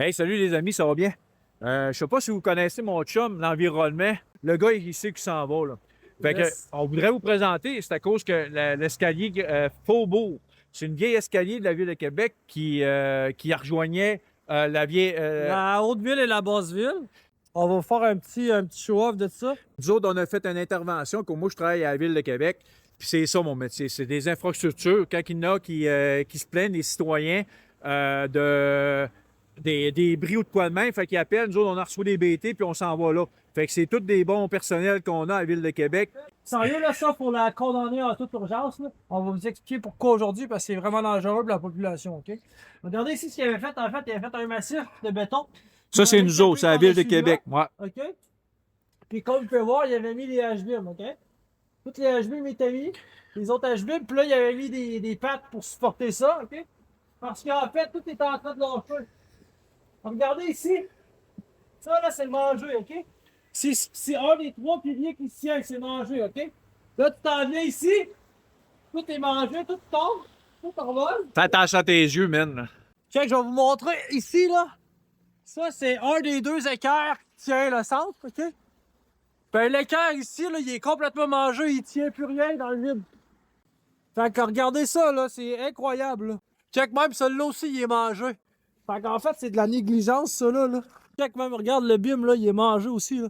Hey, salut les amis, ça va bien? Je sais pas si vous connaissez mon chum, l'environnement. Le gars, il sait qu'il s'en va, là. Fait que, Yes. on voudrait vous présenter, c'est à cause que l'escalier Faubourg, c'est une vieille escalier de la ville de Québec qui rejoignait la vieille. La Haute-Ville et la Basse-Ville. On va vous faire un petit show-off de ça. Nous autres, on a fait une intervention, comme moi, je travaille à la ville de Québec. Puis c'est ça mon métier, c'est des infrastructures. Quand il y en a qui se plaignent, les citoyens, des bris ou de quoi de même, fait qu'ils appellent, nous autres, on a reçu des BT, puis on s'en va là. Fait que c'est tous des bons personnels qu'on a à la ville de Québec. Sérieux, là, ça, pour la condamner en toute urgence, là, on va vous expliquer pourquoi aujourd'hui, parce que c'est vraiment dangereux pour la population, OK? Regardez ici ce qu'il avait fait. En fait, il avait fait un massif de béton. Ça, c'est Il avait nous autres, tapé c'est la ville de par-dessus Québec. là, Ouais. OK? Puis comme vous pouvez voir, il avait mis les H-beams, OK? Toutes les H-beams étaient mis. Les autres H-beams, puis là, il avait mis des pattes pour supporter ça, OK? Parce qu'en fait, tout est en train de lâcher. Regardez ici. Ça, là, c'est le manger, OK? C'est un des trois piliers qui se tient, c'est manger, OK? Là, tu t'en viens ici, tout est mangé, tout tombe, tout envole. Fais attention à tes yeux, man. Check, je vais vous montrer ici, là. Ça, c'est un des deux équerres qui tient le centre, OK? Ben, l'équerre ici, là, il est complètement mangé, il tient plus rien dans le vide. Fait que regardez ça, là, c'est incroyable, là. Check, même celui-là aussi, il est mangé. Fait qu'en fait, c'est de la négligence, ça, là. Check, même, regarde, le bim, là, il est mangé aussi, là.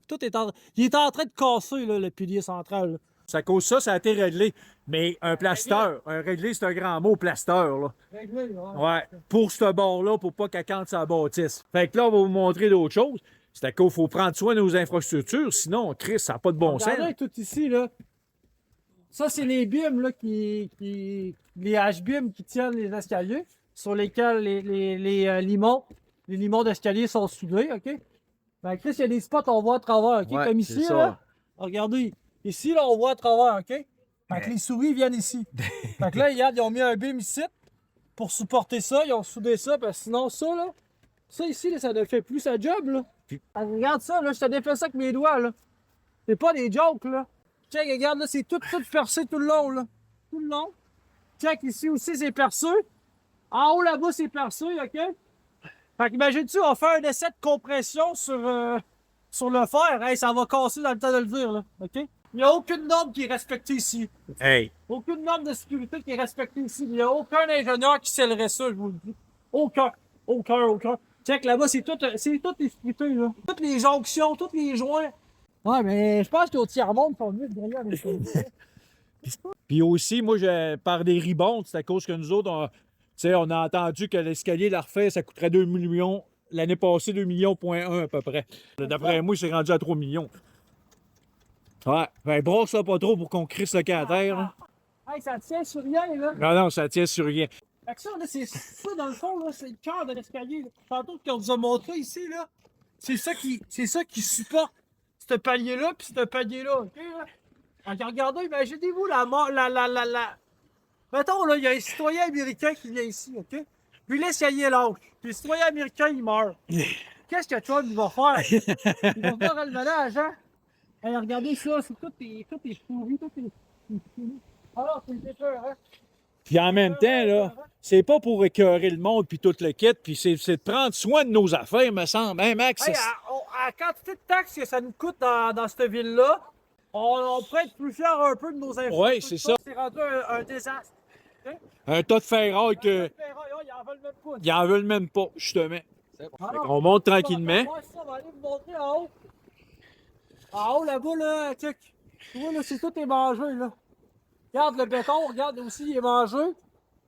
Il est en train de casser, là, le pilier central, là. Ça cause ça, ça a été réglé. Mais un plasteur, un réglé, c'est un grand mot, plasteur, là. Réglé, Ouais, pour ce bord-là, pour pas qu'elle cante sa bâtisse. Fait que là, on va vous montrer d'autres choses. C'est qu'il faut prendre soin de nos infrastructures, sinon, Chris, ça n'a pas de bon sens. Regardez tout ici, là. Ça, c'est les bimes, là, les H-bimes qui tiennent les escaliers, sur lesquels les limons d'escalier sont soudés, OK? Ben, Chris, il y a des spots, on voit à travers, OK? Ouais, Comme c'est ici, ça. là. Regardez. Ici, là, on voit à travers, OK? Fait que les souris viennent ici. Fait que là, regarde, ils ont mis un bim ici pour supporter ça. Ils ont soudé ça, parce que sinon, ça, là, ça ici, là, ça ne fait plus sa job, là. Puis- Regarde ça, là, je te défais ça avec mes doigts, là. C'est pas des jokes, là. Check, regarde, là, c'est tout percé tout le long, là. Tout le long. Check, ici aussi, c'est percé. En haut, là-bas, c'est percé, OK? Fait qu'imagine-tu, on fait un essai de compression sur le fer. Hey, ça va casser dans le temps de le dire, là. OK? Il n'y a aucune norme qui est respectée ici. Hey, Aucune norme de sécurité qui est respectée ici. Il n'y a aucun ingénieur qui scellerait ça, je vous le dis. Aucun. Aucun. Check, là-bas, c'est tout expliqué, là. Toutes les jonctions, tous les joints. Ouais, mais je pense qu'au tiers-monde, ils sont venus derrière les choses. puis aussi, moi, par des ribonds, c'est à cause que nous autres, on a entendu que l'escalier, la refaire, ça coûterait 2 millions. L'année passée, 2 millions, point 1 à peu près. D'après moi, c'est rendu à 3 millions. Ouais, ben brosse ça pas trop pour qu'on crisse le camp à terre, là. Hey, ça tient sur rien, là. Non, ça tient sur rien. Fait que ça, là, c'est ça, dans le fond, là, c'est le cœur de l'escalier. Tantôt qu'on vous a montré ici, là, c'est ça qui supporte ce palier-là, puis ce palier-là, OK, là? Fait que regardez, imaginez-vous la mort, Mettons, là, il y a un citoyen américain qui vient ici, OK? Puis l'escalier lâche. Puis le citoyen américain, il meurt. Qu'est-ce que Trump il va faire? Il va faire le ménage, hein? Hey, regardez ça, tout est pourri, tout est fini. Alors, c'est peur, hein? Puis en même temps, là, c'est pas pour écœurer le monde puis tout le kit, puis c'est de prendre soin de nos affaires, me semble. Hein, Max? Hey, à la quantité de taxes que ça nous coûte dans cette ville-là, on pourrait être plus fiers un peu de nos infrastructures. Ouais, c'est ça. C'est rendu un désastre. Un tas de ferraille que. Ils en veulent même pas. Ils en veulent même pas, justement. Alors, On monte tranquillement. on va aller vous montrer en haut. En haut, là-bas, là, check. Tu vois, là, tout est mangé, là. Regarde le béton, regarde aussi, il est mangé.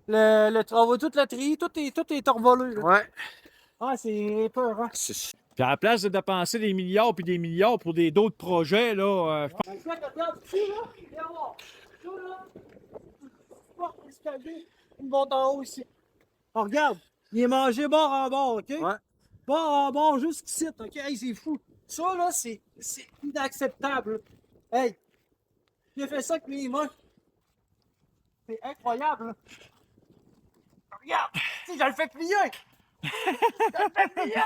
On voit toute la tri, tout est envolé, là. Ouais. Ah, c'est peur, hein. Puis à la place de dépenser des milliards puis des milliards pour d'autres projets, là, Regarde ici, là. Viens voir. Ça, là. Tu portes l'escalier. Ils montent en haut ici. Oh, regarde. Il est mangé bord en bord, OK? Ouais. Bord en bord, jusqu'ici, OK? Hey, c'est fou. Ça, là, c'est inacceptable. Hey. J'ai fait ça avec mes mains. C'est incroyable, là. Regarde. Tu sais, je le fais plier. Je le fais plier.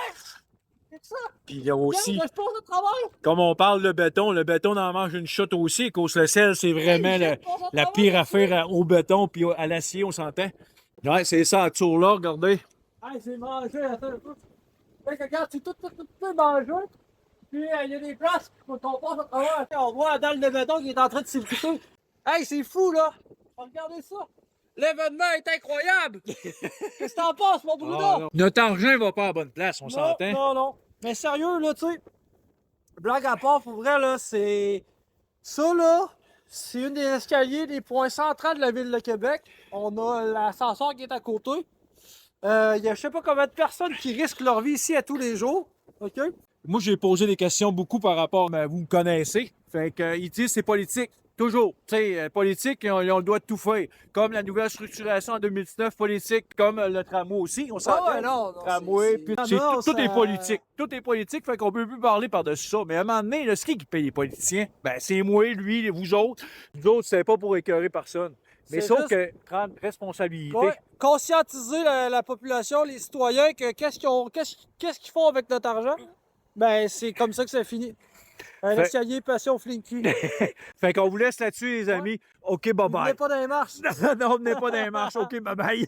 C'est ça. puis il y a aussi, Regarde, je pose au travail. comme on parle de béton, le béton en mange une shot aussi, cause le sel, c'est vraiment Hey, je pose au la travail, pire ici. affaire au béton puis à l'acier, on s'entend. Ouais, c'est ça, à tour là, regardez. Hey, c'est mangé, attends un peu. Fait que regarde, c'est tout mangé. Puis il y a des places qu'on passe à travers. On voit dans le béton qui est en train de s'effriter. Hey, c'est fou là! Regardez ça! L'événement est incroyable! Qu'est-ce que t'en penses, mon Bruno? Ah, non. Notre argent va pas à la bonne place, on s'entend. Non. Mais sérieux, là, tu sais, blague à part, pour vrai, là, c'est. Ça, là, c'est une des escaliers des points centraux de la ville de Québec. On a l'ascenseur qui est à côté. Il y a je sais pas combien de personnes qui risquent leur vie ici à tous les jours. OK? Moi, j'ai posé des questions beaucoup par rapport à vous me connaissez. Fait que, ils disent c'est politique. Toujours. Tu sais, politique, ils ont le droit de tout faire. Comme la nouvelle structuration en 2019, politique, comme le tramway aussi. On s'entend. Ah ouais, non, Tramway, puis Non, tout est ça- politique. Tout est politique, fait qu'on peut plus parler par-dessus ça. Mais à un moment donné, là, c'est qui paye les politiciens? Ben, c'est moi, lui, vous autres. Vous autres, c'est pas pour écœurer personne. Mais C'est sauf juste- que prendre responsabilité. Ouais, conscientiser la population, les citoyens, que qu'est-ce qu'ils font avec notre argent? Ben, c'est comme ça que ça finit. Un Fait- escalier passion flinky. Fait qu'on vous laisse là-dessus, les amis. OK, Vous venez bye-bye. pas dans les marches. Non, venez pas dans les marches. OK, bye-bye.